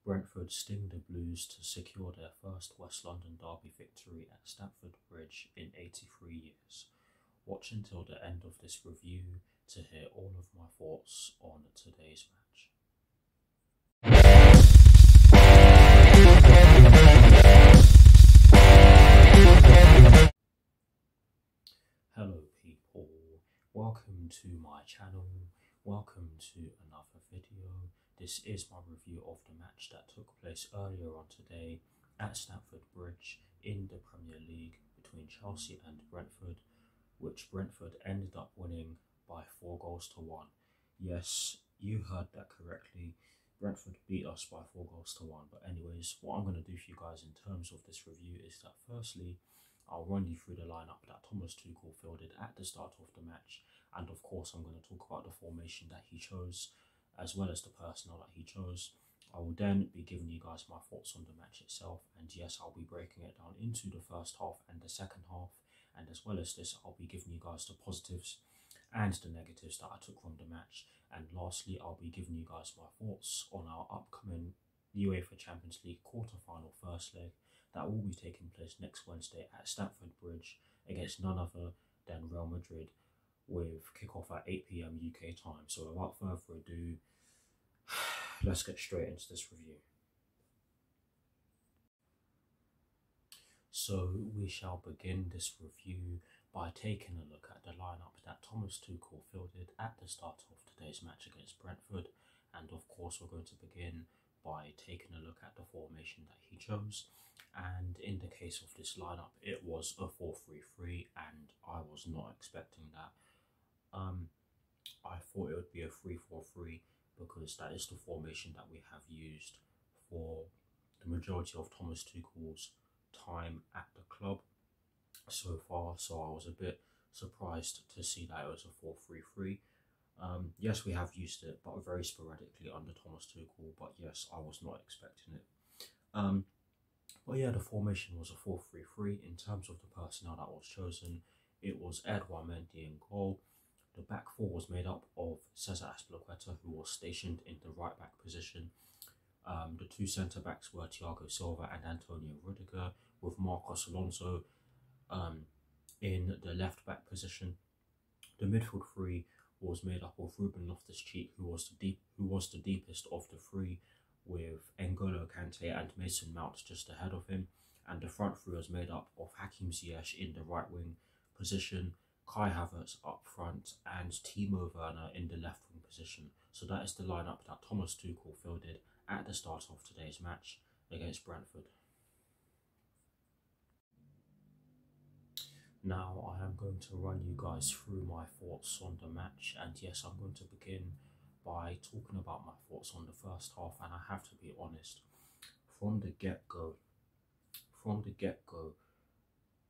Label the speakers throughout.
Speaker 1: Brentford sting the Blues to secure their first West London derby victory at Stamford Bridge in 83 years. Watch until the end of this review to hear all of my thoughts on today's match. Hello people, welcome to my channel, welcome to another video. This is my review of the match that took place earlier on today at Stamford Bridge in the Premier League between Chelsea and Brentford, which Brentford ended up winning by 4-1. Yes, you heard that correctly. Brentford beat us by 4-1. But anyways, what I'm going to do for you guys in terms of this review is that firstly, I'll run you through the lineup that Thomas Tuchel fielded at the start of the match, and of course I'm going to talk about the formation that he chose, as well as the personnel that he chose. I will then be giving you guys my thoughts on the match itself, and yes, I'll be breaking it down into the first half and the second half, and as well as this, I'll be giving you guys the positives and the negatives that I took from the match, and lastly, I'll be giving you guys my thoughts on our upcoming UEFA Champions League quarter-final first leg that will be taking place next Wednesday at Stamford Bridge against none other than Real Madrid, with kickoff at 8 PM UK time. So without further ado, let's get straight into this review. So we shall begin this review by taking a look at the lineup that Thomas Tuchel fielded at the start of today's match against Brentford, and of course we're going to begin by taking a look at the formation that he chose. And in the case of this lineup, it was a 4-3-3, and I was not expecting that. I thought it would be a 3-4-3 because that is the formation that we have used for the majority of Thomas Tuchel's time at the club so far, so I was a bit surprised to see that it was a 4-3-3. Yes, we have used it, but very sporadically under Thomas Tuchel, but yes, I was not expecting it. But yeah, the formation was a 4-3-3. In terms of the personnel that was chosen, it was Edouard Mendy in goal. The back four was made up of Cesar Azpilicueta, who was stationed in the right back position. The two centre backs were Thiago Silva and Antonio Rudiger, with Marcos Alonso in the left back position. The midfield three was made up of Ruben Loftus-Cheek, who was the deepest of the three, with N'Golo Kante and Mason Mount just ahead of him, and the front three was made up of Hakim Ziyech in the right wing position, Kai Havertz up front, and Timo Werner in the left wing position. So that is the lineup that Thomas Tuchel fielded at the start of today's match against Brentford. Now I am going to run you guys through my thoughts on the match, and yes, I'm going to begin by talking about my thoughts on the first half, and I have to be honest, from the get-go,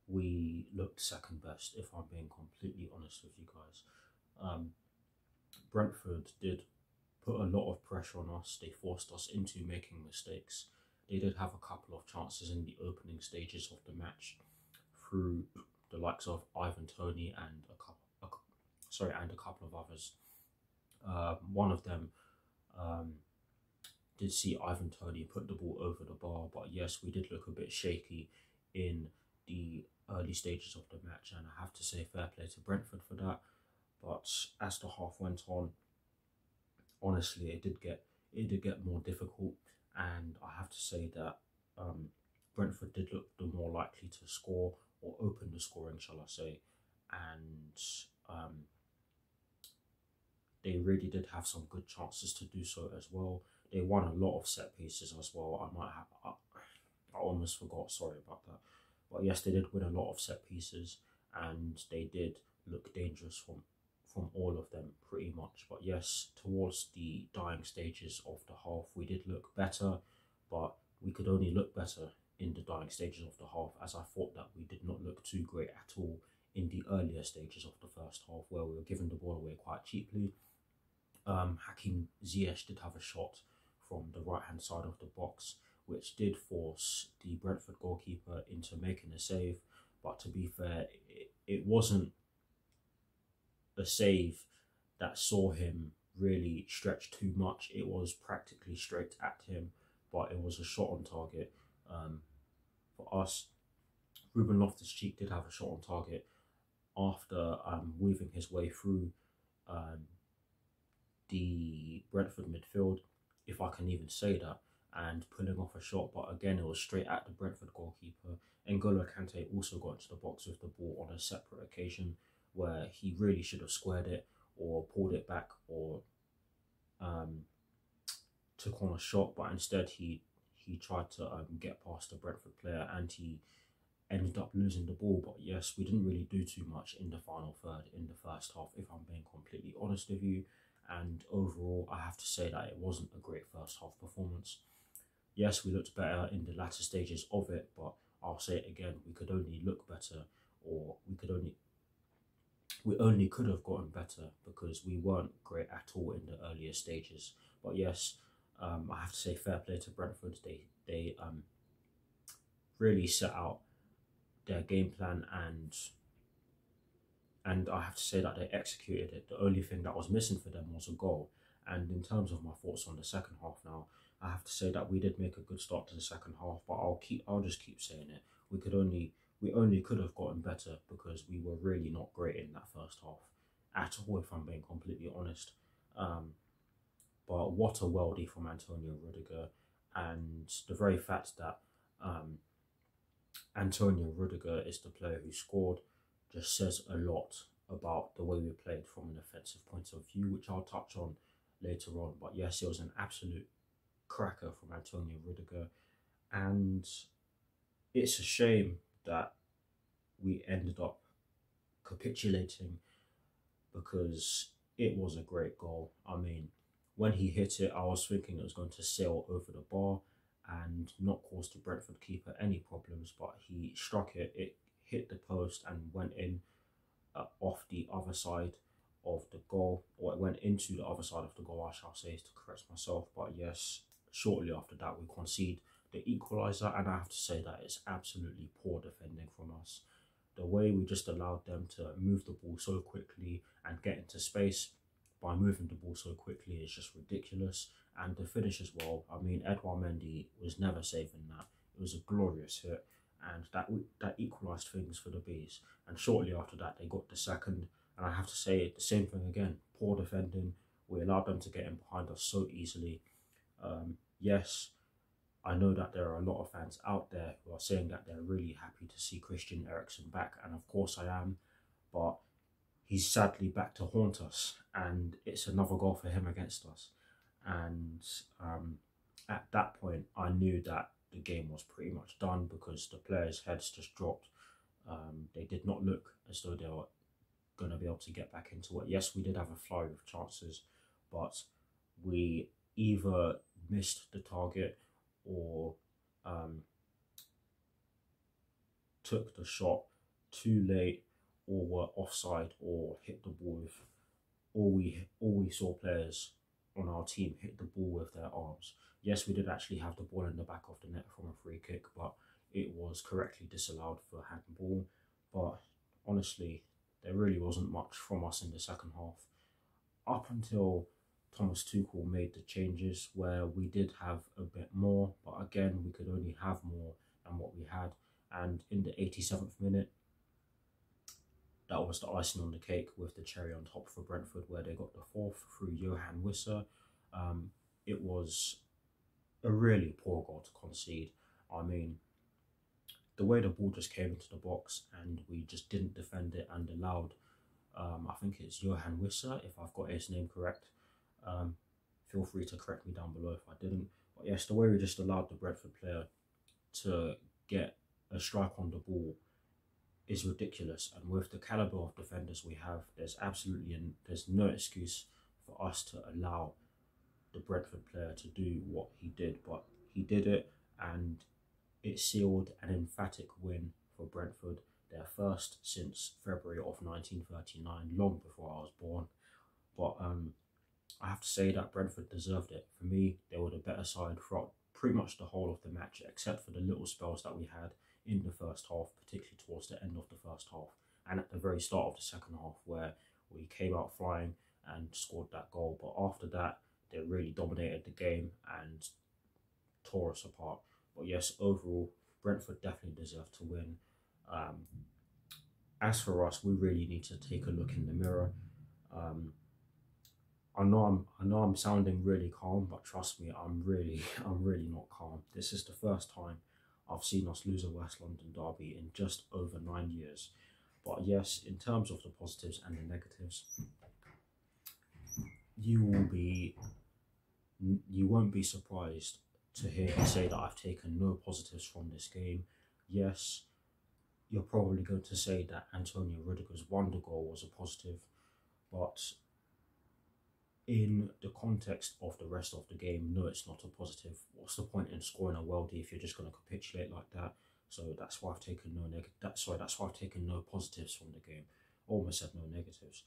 Speaker 1: we looked second best, if I'm being completely honest with you guys. Brentford did put a lot of pressure on us. They forced us into making mistakes. They did have a couple of chances in the opening stages of the match through the likes of Ivan Toney and a couple of others. One of them did see Ivan Toney put the ball over the bar, but yes, we did look a bit shaky in the early stages of the match, and I have to say fair play to Brentford for that. But as the half went on, honestly, it did get more difficult, and I have to say that Brentford did look the more likely to score or open the scoring, shall I say, and they really did have some good chances to do so as well. They won a lot of set pieces as well. I almost forgot, sorry about that. But yes, they did win a lot of set pieces, and they did look dangerous from all of them pretty much. But yes, towards the dying stages of the half, we did look better, but we could only look better in the dying stages of the half, as I thought that we did not look too great at all in the earlier stages of the first half, where we were giving the ball away quite cheaply. Hakim Ziyech did have a shot from the right hand side of the box, which did force the Brentford goalkeeper into making a save, but to be fair, it wasn't a save that saw him really stretch too much. It was practically straight at him, but it was a shot on target. For us, Ruben Loftus-Cheek did have a shot on target after weaving his way through the Brentford midfield, if I can even say that, and pulling off a shot, but again it was straight at the Brentford goalkeeper. N'Golo Kante also got into the box with the ball on a separate occasion where he really should have squared it or pulled it back or took on a shot, but instead he tried to get past the Brentford player and he ended up losing the ball. But yes, we didn't really do too much in the final third in the first half, if I'm being completely honest with you. And overall, I have to say that it wasn't a great first half performance. Yes, we looked better in the latter stages of it, but I'll say it again, we could only look better, or we only could have gotten better because we weren't great at all in the earlier stages. But yes, I have to say fair play to Brentford. They really set out their game plan and I have to say that they executed it. The only thing that was missing for them was a goal. And in terms of my thoughts on the second half now, I have to say that we did make a good start to the second half, but I'll just keep saying it. We only could have gotten better because we were really not great in that first half at all, if I'm being completely honest. But what a worldie from Antonio Rudiger, and the very fact that Antonio Rudiger is the player who scored just says a lot about the way we played from an offensive point of view, which I'll touch on later on. But yes, it was an absolute cracker from Antonio Rudiger, and it's a shame that we ended up capitulating because it was a great goal. I mean, when he hit it, I was thinking it was going to sail over the bar and not cause the Brentford keeper any problems, but he struck it, it hit the post and went in off the other side of the goal, or it went into the other side of the goal, I shall say, to correct myself. But yes, shortly after that we concede the equaliser, and I have to say that it's absolutely poor defending from us. The way we just allowed them to move the ball so quickly and get into space by moving the ball so quickly is just ridiculous. And the finish as well, I mean, Edouard Mendy was never saving that. It was a glorious hit, and that equalised things for the Bees. And shortly after that they got the second, and I have to say the same thing again, poor defending. We allowed them to get in behind us so easily. Yes, I know that there are a lot of fans out there who are saying that they're really happy to see Christian Eriksen back, and of course I am, but he's sadly back to haunt us, and it's another goal for him against us. And at that point I knew that the game was pretty much done because the players' heads just dropped. They did not look as though they were going to be able to get back into it. Yes, we did have a flurry of chances, but we either missed the target or took the shot too late, or were offside, or hit the ball with, or we saw players on our team hit the ball with their arms. Yes, we did actually have the ball in the back of the net from a free kick, but it was correctly disallowed for handball. But honestly, there really wasn't much from us in the second half, up until Thomas Tuchel made the changes where we did have a bit more, but again, we could only have more than what we had. And in the 87th minute, that was the icing on the cake with the cherry on top for Brentford, where they got the fourth through Johan Wissa. It was a really poor goal to concede. I mean, the way the ball just came into the box and we just didn't defend it and allowed, I think it's Johan Wissa, if I've got his name correct. Feel free to correct me down below if I didn't. But yes, the way we just allowed the Brentford player to get a strike on the ball is ridiculous. And with the calibre of defenders we have, there's no excuse for us to allow the Brentford player to do what he did. But he did it, and it sealed an emphatic win for Brentford, their first since February of 1939, long before I was born. But I have to say that Brentford deserved it. For me, they were the better side throughout pretty much the whole of the match, except for the little spells that we had in the first half, particularly towards the end of the first half and at the very start of the second half, where we came out flying and scored that goal. But after that, they really dominated the game, and tore us apart. But yes, overall, Brentford definitely deserve to win. As for us, we really need to take a look in the mirror. I know I'm sounding really calm, but trust me, I'm really not calm. This is the first time I've seen us lose a West London derby in just over 9 years. But yes, in terms of the positives and the negatives, you won't be surprised to hear me say that I've taken no positives from this game. Yes, you're probably going to say that Antonio Rudiger's wonder goal was a positive, but in the context of the rest of the game, no, it's not a positive. What's the point in scoring a worldie if you're just going to capitulate like that? So that's why I've taken that's why I've taken no positives from the game. Almost said no negatives.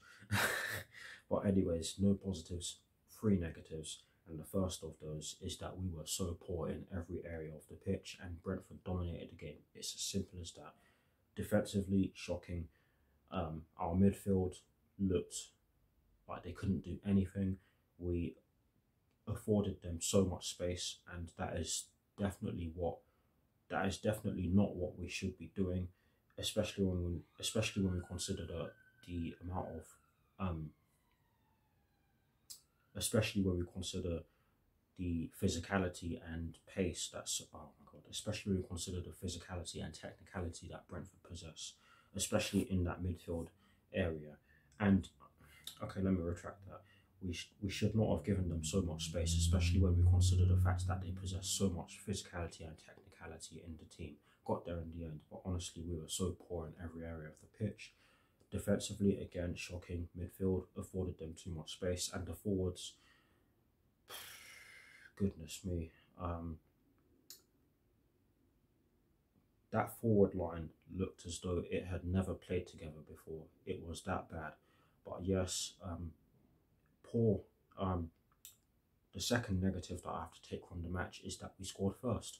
Speaker 1: But anyways, no positives, 3 negatives. And the first of those is that we were so poor in every area of the pitch and Brentford dominated the game. It's as simple as that. Defensively, shocking. Our midfield looked like they couldn't do anything. We afforded them so much space, and that is definitely not what we should be doing, especially when we consider the amount of especially when we consider the physicality and pace that's especially when we consider the physicality and technicality that Brentford possess, especially in that midfield area. And okay, let me retract that. We should not have given them so much space, especially when we consider the fact that they possess so much physicality and technicality in the team. Got there in the end, but honestly, we were so poor in every area of the pitch. Defensively, again, shocking. Midfield afforded them too much space, and the forwards, goodness me, that forward line looked as though it had never played together before. It was that bad. But yes, poor. The second negative that I have to take from the match is that we scored first.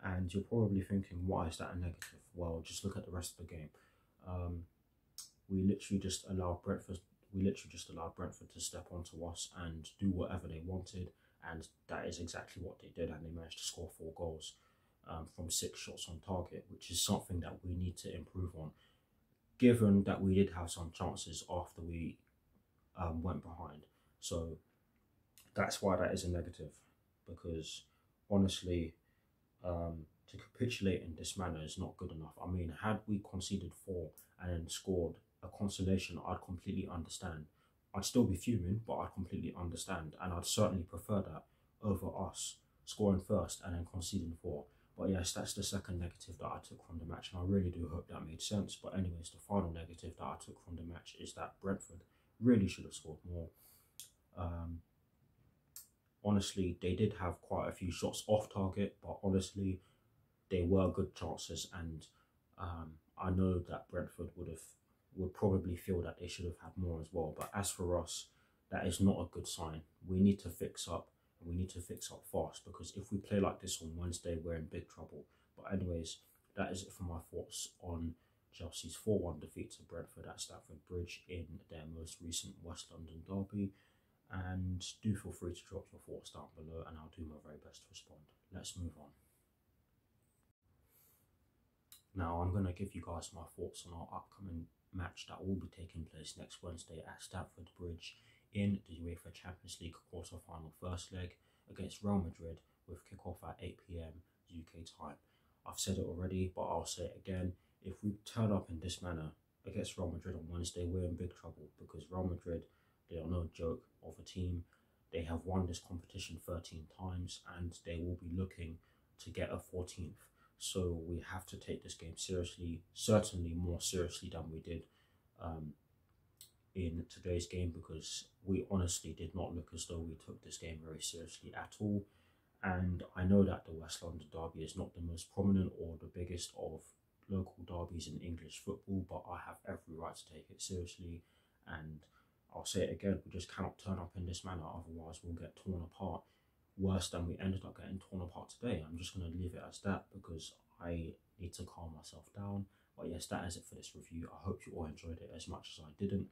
Speaker 1: And you're probably thinking, why is that a negative? Well, just look at the rest of the game. We literally just allowed Brentford to step onto us and do whatever they wanted, and that is exactly what they did, and they managed to score 4 goals from 6 shots on target, which is something that we need to improve on, given that we did have some chances after we went behind. So that's why that is a negative, because honestly, to capitulate in this manner is not good enough. I mean, had we conceded 4 and then scored a consolation, I'd completely understand. I'd still be fuming, but I'd completely understand, and I'd certainly prefer that over us scoring first and then conceding 4. But yes, that's the second negative that I took from the match, and I really do hope that made sense. But anyways, the final negative that I took from the match is that Brentford really should have scored more. Honestly, they did have quite a few shots off target, but honestly, they were good chances, and I know that Brentford would probably feel that they should have had more as well. But as for us, that is not a good sign. We need to fix up, and we need to fix up fast, because if we play like this on Wednesday, we're in big trouble. But anyways, that is it for my thoughts on Chelsea's 4-1 defeat to Brentford at Stamford Bridge in their most recent West London derby. And do feel free to drop your thoughts down below, and I'll do my very best to respond. Let's move on. Now I'm going to give you guys my thoughts on our upcoming match that will be taking place next Wednesday at Stamford Bridge in the UEFA Champions League quarter-final first leg against Real Madrid, with kickoff at 8 PM UK time. I've said it already, but I'll say it again. If we turn up in this manner against Real Madrid on Wednesday, we're in big trouble, because Real Madrid, they are no joke of a team. They have won this competition 13 times, and they will be looking to get a 14th. So we have to take this game seriously, certainly more seriously than we did in today's game, because we honestly did not look as though we took this game very seriously at all. And I know that the West London derby is not the most prominent or the biggest of local derbies in English football, but I have every right to take it seriously. And I'll say it again, we just cannot turn up in this manner, otherwise we'll get torn apart worse than we ended up getting torn apart today. I'm just going to leave it as that, because I need to calm myself down. But yes, that is it for this review. I hope you all enjoyed it as much as I didn't.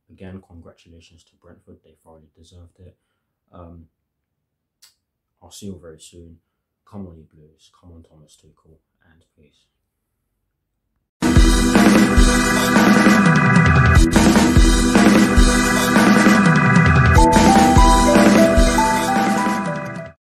Speaker 1: Again, congratulations to Brentford, they thoroughly deserved it. I'll see you all very soon. Come on, you Blues. Come on, Thomas Tuchel. And peace.